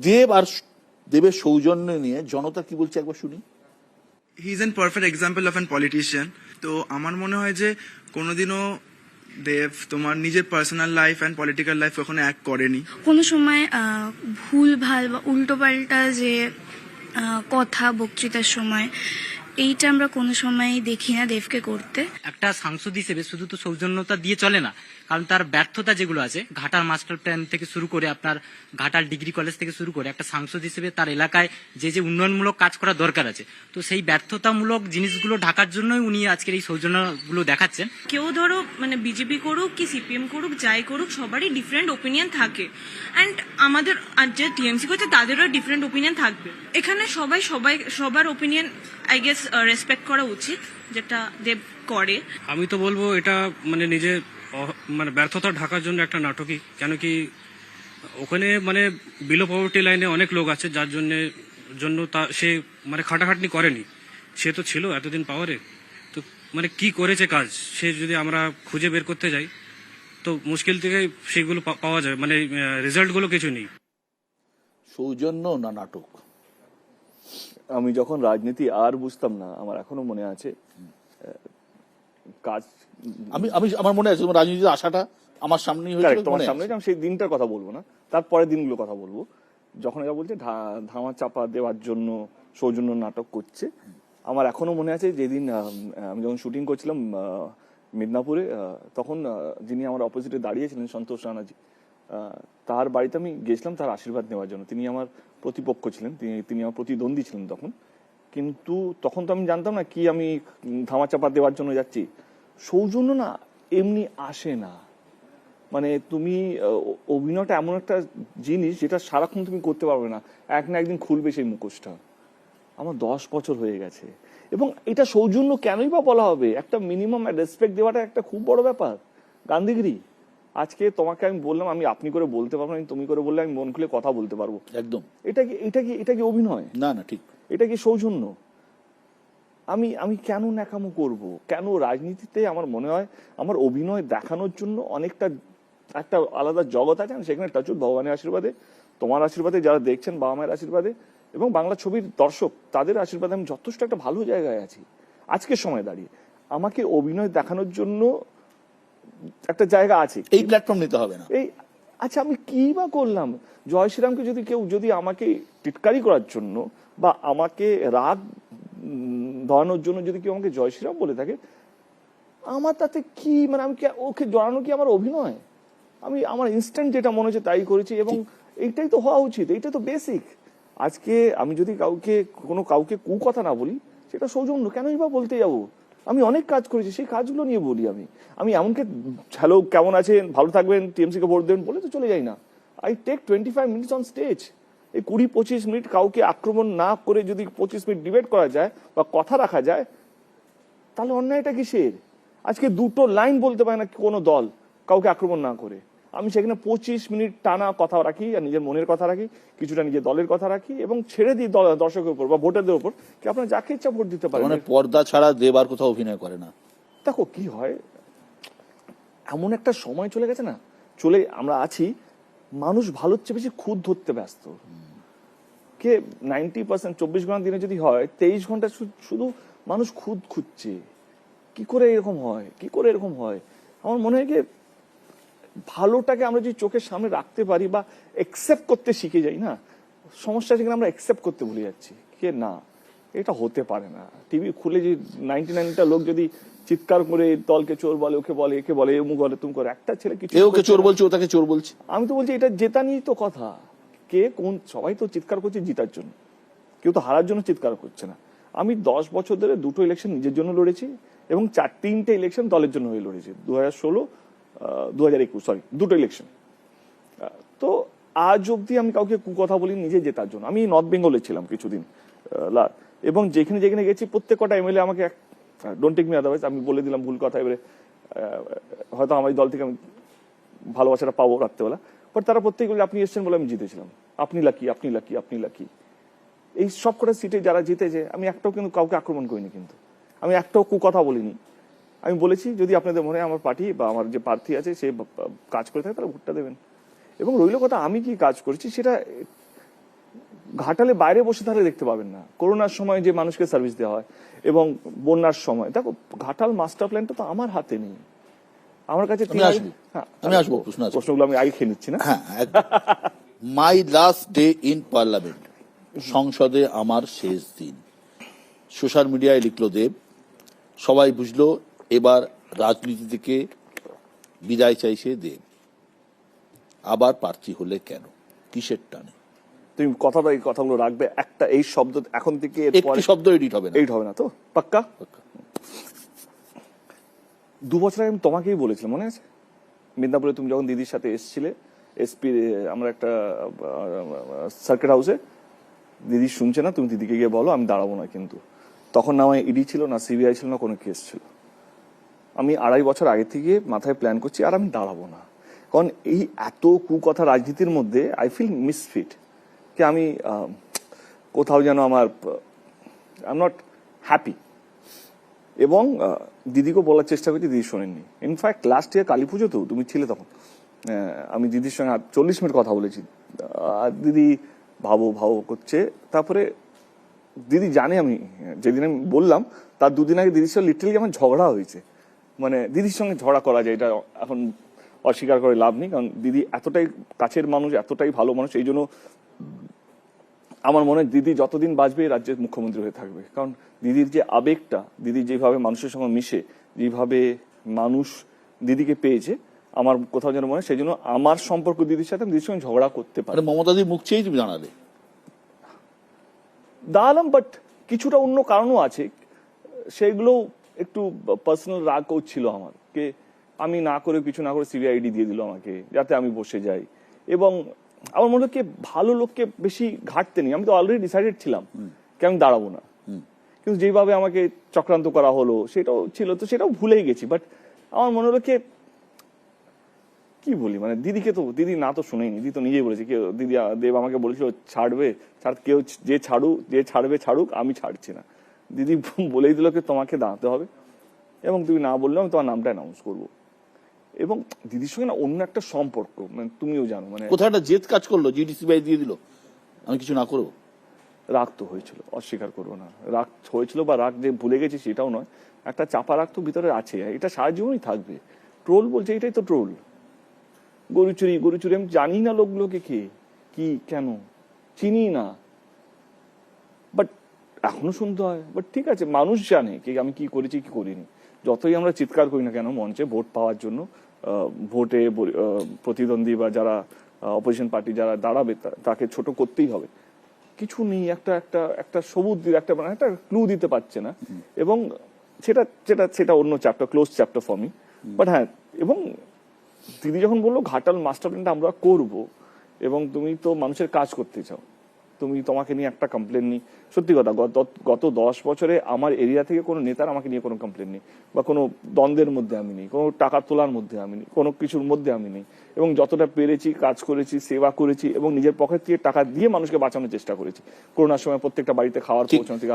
দেব আর দেবের সৌজন্য নিয়ে জনতা কি বলছে একবার শুনি। He is an perfect example of an politician. তো আমার মনে হয় যে কোনোদিনও দেব তোমার নিজের personal life and political life কখনো এক করেনি। কোনো সময় ভুল ভাল বা উল্টোপাল্টা যে কথা বক্তৃতার সময় এইটা আমরা কোনো সময় দেখি না দেবকে করতে। একটা সাংসদ হিসেবে শুধু তো সৌজন্যতা দিয়ে চলে না, কারণ তার ব্যর্থতা যেগুলো আছে, ঘাটাল মাস্টার প্ল্যান থেকে শুরু করে আপনার ঘাটাল ডিগ্রি কলেজ থেকে শুরু করে, একটা সাংসদ হিসেবে তার এলাকায় যে যে উন্নয়নমূলক কাজ করা দরকার আছে, তো সেই ব্যর্থতামূলক জিনিসগুলো ঢাকার জন্যই উনি আজকের এই সৌজন্যগুলো দেখাচ্ছেন। কেউ ধরো মানে বিজেপি করুক কি সিপিএম করুক যাই করুক সবারই ডিফারেন্ট ওপিনিয়ন থাকে, অ্যান্ড আমাদের যে টিএমসি করছে তাদেরও ডিফারেন্ট ওপিনিয়ন থাকবে। এখানে সবার ওপিনিয়ন আই গেস রেসপেক্ট করা উচিত, যেটা দেব করে। আমি তো বলবো এটা মানে নিজে মানে ব্যর্থতা ঢাকার জন্য একটা নাটকই। কেন কি ওখানে মানে বিলো পভার্টি লাইনে অনেক লোক আছে যার জন্য তা সে মানে খাটাখাটনি করেনি, সে তো ছিল এতদিন পাওয়ারে। তো মানে কি করেছে কাজ সে যদি আমরা খুঁজে বের করতে যাই তো মুশকিল থেকে সেগুলো পাওয়া যায়, মানে রেজাল্টগুলো কিছু নেই। সৌজন্য না নাটক? আমি যখন রাজনীতি আর বুঝতাম না, আমার এখনো মনে আছে কাজ। আমি আমার মনে আছে তোমার রাজনীতিতে আসাটা আমার সামনেই হয়েছিল। তোমার সামনে আমি সেই দিনটার কথা বলবো না, তারপরের দিনগুলোর কথা বলবো, যখন এরা বলছে ধামা চাপা দেওয়ার জন্য সৌজন্য নাটক করছে। আমার এখনো মনে আছে যেদিন আমি যখন শুটিং করছিলাম মিদনাপুরে, তখন যিনি আমার অপোজিটে দাঁড়িয়েছিলেন সন্তোষ রানাজি, তার বাড়িতে আমি গেছিলাম তার আশীর্বাদ নেওয়ার জন্য। তিনি আমার প্রতিপক্ষ ছিলেন, তিনি আমার প্রতিদ্বন্দ্বী ছিলেন তখন। কিন্তু তখন তো আমি জানতাম না কি আমি ধামাচাপা দেওয়ার জন্য যাচ্ছি। সৌজন্য না এমনি আসে না, মানে তুমি অভিনয়টা এমন একটা জিনিস যেটা সারাক্ষণ তুমি করতে পারবে না, এক না একদিন খুলবে সেই মুখোশটা। আমার 10 বছর হয়ে গেছে, এবং এটা সৌজন্য কেনই বা বলা হবে? একটা মিনিমাম রেসপেক্ট দেওয়াটা একটা খুব বড় ব্যাপার, গান্ধীগিরি। আজকে তোমাকে আমি বললাম, আমি আপনি করে বলতে পারবো না, তুমি করে বললে আমি মন খুলে কথা বলতে পারবো। একদম। এটা কি অভিনয়? না না, ঠিক। এটা কি সৌজন্য? আমি কেন ন্যাকামো করব? কেন রাজনীতিতে আমার মনে হয় আমার অভিনয় দেখানোর জন্য অনেকটা একটা আলাদা জগৎ আছে, সেখানে টাচুট ভগবানের আশীর্বাদে, তোমার আশীর্বাদে, যারা দেখছেন বাবা মায়ের আশীর্বাদে, এবং বাংলা ছবির দর্শক তাদের আশীর্বাদে আমি যথেষ্ট একটা ভালো জায়গায় আছি আজকের সময় দাঁড়িয়ে। আমাকে অভিনয় দেখানোর জন্য একটা জায়গা আছে, এই প্ল্যাটফর্ম নিতে হবে না। আচ্ছা আমি কি বা করলাম? জয় শ্রীরামকে যদি আমাকে টিটকারি করার জন্য বা আমাকে রাগ ধরানোর জন্য যদি কেউ আমাকে জয় শ্রীরাম বলে থাকে, আমার তাতে কি, মানে আমি ওকে জড়ানো কি আমার অভিনয়? আমার ইনস্ট্যান্ট যেটা মনে হচ্ছে তাই করেছি, এবং এইটাই তো হওয়া উচিত, এইটা তো বেসিক। আজকে আমি যদি কাউকে কথা না বলি, সেটা সৌজন্য কেনই বা বলতে যাবো? আমি অনেক কাজ করেছি, সেই কাজগুলো নিয়ে বলি। আমি এমনকি হ্যালো কেমন আছেন, ভালো থাকবেন, টিএমসি কে ভোট দেবেন বলে তো চলে যাই না। I take 25 minutes on stage. এই 20-25 মিনিট কাউকে আক্রমণ না করে যদি 25 মিনিট ডিবেট করা যায় বা কথা রাখা যায়, তাহলে অন্যায়টা কিসের? আজকে দুটো লাইন বলতে পারে না কোনো দল কাউকে আক্রমণ না করে। আমি সেখানে 25 মিনিট টানা কথা রাখি, আর নিজের মনের কথা রাখি, কিছুটা নিজের দলের কথা রাখি, এবং ছেড়ে দিই দর্শকের উপর বা ভোটারদের উপর, কি আপনারা যাকে ইচ্ছা ভোট দিতে পারেন। মানে পর্দা ছাড়া দেব আর কোথাও অভিনয় করে না। দেখো কি হয়, এমন একটা সময় চলে গেছে না, আমরা আছি, মানুষ ভালোর চেয়ে বেশি খুদ ধরতে ব্যস্ত। কে 90% 24 ঘন্টা দিনে যদি হয়, 23 ঘন্টা শুধু মানুষ খুদ খুঁজছে। কি করে এরকম হয়? আমার মনে হয় কি, ভালোটাকে আমরা যদি চোখের সামনে রাখতে পারি বা একসেপ্ট করতে শিখে যাই না, সমস্যা সেখানে আমরা একসেপ্ট করতে ভুলে যাচ্ছি। কে না, এটা হতে পারে না। টিভি খুলে যে 99টা লোক যদি চিৎকার করে দলকে চোর বলে, ওকে বলে, একে বলে, এমু বলে, তুমি করে, একটা ছেলে কিছু ওকে চোর বলছে, ও তাকে চোর বলছে। আমি তো বলছি এটা জেতা নিয়েই তো কথা। সবাই তো চিৎকার করছে জিতার জন্য, কেউ তো হারার জন্য চিৎকার করছে না। আমি 10 বছর ধরে দুটো ইলেকশন নিজের জন্য লড়েছি, এবং 3টে ইলেকশন দলের জন্য হয়ে লড়েছি। 2016, 2021, সরি, দুটো ইলেকশন। তো আজ অব্দি আমি কাউকে কথা বলি নিজে জেতার জন্য। আমি নর্থ বেঙ্গলে ছিলাম কিছুদিন, এবং যেখানে গেছি প্রত্যেকটা এমএলএ আমাকে, ডোন্ট টেক মি আদারওয়াইজ, আমি বলে দিলাম ভুল কথা, এবারে হয়তো আমার দল থেকে আমি ভালোবাসাটা পাবো রাত্রেবেলা, বাট তারা প্রত্যেকে বলে আপনি এসছেন বলে আমি জিতেছিলাম, আপনি লাকি। এই সব কটা সিটে যারা জিতেছে, আমি একটাও কিন্তু কাউকে আক্রমণ করিনি, কিন্তু আমি একটাও কথা বলিনি। আমি বলেছি যদি আপনাদের মনে হয় আমার পার্টি বা আমার যে প্রার্থী আছে সে কাজ করে থাকে, তাহলে ভোটটা দেবেন। এবং রইল কথা আমি কি কাজ করেছি, সেটা ঘাটালে বাইরে বসে থাকলে দেখতে পাবেন না। করোনার সময় যে মানুষকে সার্ভিস দেওয়া হয় এবং বন্যার সময়, দেখো ঘাটাল মাস্টার প্ল্যানটা তো আমার হাতে নেই, আমার কাছে আমি আসবো, প্রশ্ন আছে। প্রশ্নগুলো আমি আগে খেয়ে নিচ্ছি না। হ্যাঁ, মাই লাস্ট ডে ইন পার্লামেন্ট, সংসদে আমার শেষ দিন। সোশ্যাল মিডিয়ায় লিখলো দেব, সবাই বুঝলো এবার রাজনীতি থেকে বিদায় চাইছে দেব। আবার প্রার্থী হলে কেন, কিসের টানে? তুমি এই কথাগুলো রাখবে, একটা এই শব্দ এখন থেকে একটি শব্দ এডিট হবে না, এইট হবে না তো, পাক্কা? 2 বছর আগে আমি তোমাকেই বলেছিলাম, মনে আছে? মেদিনীপুরে তুমি যখন দিদির সাথে এসেছিলে, এসপি আমরা একটা সার্কিট হাউসে, দিদি শুনছে না, তুমি দিদিকে গিয়ে বলো আমি দাঁড়াবো না। কিন্তু তখন না আমার ইডি ছিল, না সিবিআই ছিল, না কোনো কেস ছিল। আমি 2.5 বছর আগে থেকে মাথায় প্ল্যান করছি আর আমি দাঁড়াবো না, কারণ এই এত কুকথা রাজনীতির মধ্যে আই ফিল মিসফিট, কি আমি কোথাও যেন আমার আই এম নট হ্যাপি। এবং দিদিকে বলার চেষ্টা করছি, দিদি শোনেননি। ইনফ্যাক্ট লাস্ট ইয়ার কালী পুজোতেও তুমি ছিলে, তখন আমি দিদির সঙ্গে 40 মিনিট কথা বলেছি, দিদি ভাবো করছে। তারপরে দিদি জানে আমি যেদিন আমি বললাম তার 2 দিন আগে দিদির সঙ্গে লিটারালি আমার ঝগড়া হয়েছে। মানে দিদির সঙ্গে ঝগড়া করা যায়, এটা এখন অস্বীকার করে লাভ নেই, কারণ দিদি এতটাই কাছের মানুষ, এতটাই ভালো মানুষ। এই জন্য আমার মনে হয় দিদি যতদিন বাঁচবে এই রাজ্যের মুখ্যমন্ত্রী হয়ে থাকবে, কারণ দিদির যে আবেগটা, দিদি যেভাবে মানুষের সঙ্গে মিশে, যেভাবে মানুষ দিদিকে পেয়েছে, আমার কোথাও যেন মনে হয় সেই জন্য আমার সম্পর্ক দিদির সাথে, দিদির সঙ্গে ঝগড়া করতে পারে। মমতাদির মুখ চেয়েই তুমি দাঁড়ালে? দাঁড়ালাম, বাট কিছুটা অন্য কারণও আছে, সেগুলো একটু পার্সোনাল রাগও ছিল আমার, কে আমি না করে কিছু না করে সিবিআইডি দিয়ে দিল আমাকে, যাতে আমি বসে যাই। এবং আমার মনে হয় ভালো লোককে বেশি ঘাটতে নেই, আমি তো অলরেডি ডিসাইডেড ছিলাম কি আমি দাঁড়াবো না। কিন্তু যেভাবে আমাকে চক্রান্ত করা হলো সেটাও ছিল, তো সেটাও ভুলেই গেছি। বাট আমার মনে হলো কি বলি, মানে দিদিকে তো দিদি না তো শুনেনি, দিদি তো নিজেই বলেছে, কেউ দিদি দেব আমাকে বলেছিল ছাড়বে, কেউ যে ছাড়বে ছাড়ুক, আমি ছাড়ছি না। দিদি বলেই দিল কি তোমাকে দাঁড়াতে হবে, এবং তুমি না বললে আমি তোমার নামটা অ্যানাউন্স করবো। এবং দিদির সঙ্গে না অন্য একটা সম্পর্ক, মানে তুমিও জানো, মানে কোথায় একটা জেদ কাজ করলো, জিডিসিবিআই দিয়ে দিল, আমি কিছু না করবো। রাগ তো হয়েছিল, অস্বীকার করবো না, রাগ হয়েছিল, বা রাগ যে ভুলে গেছি সেটাও নয়, একটা চাপা রাগ তো ভিতরে আছে, এটা সারা জীবনই থাকবে। ট্রোল বলছে, এটাই তো ট্রোল। গরুচুরি আমি জানি না লোকগুলোকে কে, কি, কেন, চিনি না, বাট এখনো শুনতে হয়। বাট ঠিক আছে, মানুষ জানে কি আমি কি করেছি কি করিনি। যতই আমরা চিৎকার করি না কেন মঞ্চে ভোট পাওয়ার জন্য, ভোটে প্রতিদ্বন্দ্বী বা যারা অপোজিশন পার্টি যারা দাঁড়াবে তাকে ছোট করতেই হবে, কিছু নেই, একটা সবুজ একটা মানে একটা ক্লু দিতে পারছে না। এবং সেটা অন্য chapter, close chapter for me. But হ্যাঁ, এবং দিদি যখন বললো ঘাটাল মাস্টার প্ল্যানটা আমরা করব, এবং তুমি তো মানুষের কাজ করতে চাও, তোমাকে নিয়ে একটা কমপ্লেন নেই। সত্যি কথা, গত 10 বছরে আমার এরিয়া থেকে কোনো নেতার আমাকে নিয়ে কোনো কমপ্লেন নেই, বা কোনো দ্বন্দ্বের মধ্যে আমি নেই, কোনো টাকা তোলার মধ্যে আমি নেই, কোনো কিছুর মধ্যে আমি নেই। এবং যতটা পেরেছি কাজ করেছি, সেবা করেছি, এবং নিজের পকেট থেকে টাকা দিয়ে মানুষকে বাঁচানোর চেষ্টা করেছি। করোনার সময় প্রত্যেকটা বাড়িতে খাওয়ার পৌঁছানো থেকে